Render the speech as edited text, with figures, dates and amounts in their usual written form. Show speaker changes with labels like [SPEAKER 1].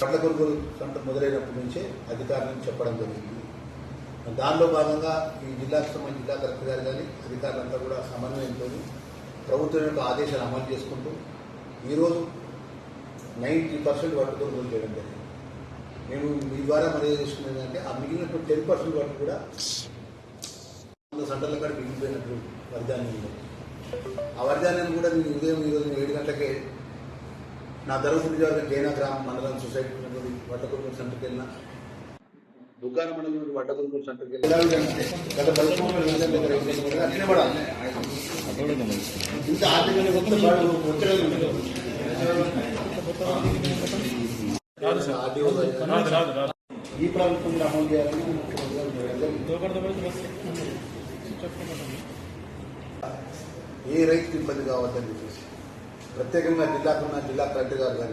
[SPEAKER 1] పండ్ల కొనుగోలు సెంటర్ మొదలైనప్పటి నుంచే అధికారులను చెప్పడం జరిగింది. దానిలో భాగంగా ఈ జిల్లాకు సంబంధించిన జిల్లా కలెక్టర్ గారు కానీ అధికారులంతా కూడా సమన్వయంతో ప్రభుత్వం యొక్క ఆదేశాలు అమలు చేసుకుంటూ ఈరోజు 90% వడ్లు కొనుగోలు చేయడం జరిగింది. మేము మీ ద్వారా మర్యాద చేసుకునేది ఏంటంటే ఆ మిగిలినటువంటి 10% వడ్లు కూడా సెంటర్ల కాడ మిగిలిపోయినట్టు వర్ధాన్యం ఉంది. ఆ వర్ధాన్యాన్ని కూడా నేను ఉదయం ఈరోజు 7 గంటలకే నా ధర్మపురి జైనా గ్రామం మండలం సొసైటీ ఉన్నటువంటి వడ్ల కొనుగోలు సెంటర్కి వెళ్ళిన దుకాణ మండలం వడ్ల కొనుగోలు సెంటర్కి వెళ్ళి గత 10 ఇంత ఆర్థికంగా ఒత్తిడి ఈ ప్రభుత్వంలో అమలు చేయాలని ఏ రైతుకి ఇబ్బంది కావద్దని చెప్పేసి ప్రత్యేకంగా జిల్లా కలెక్టర్ గారు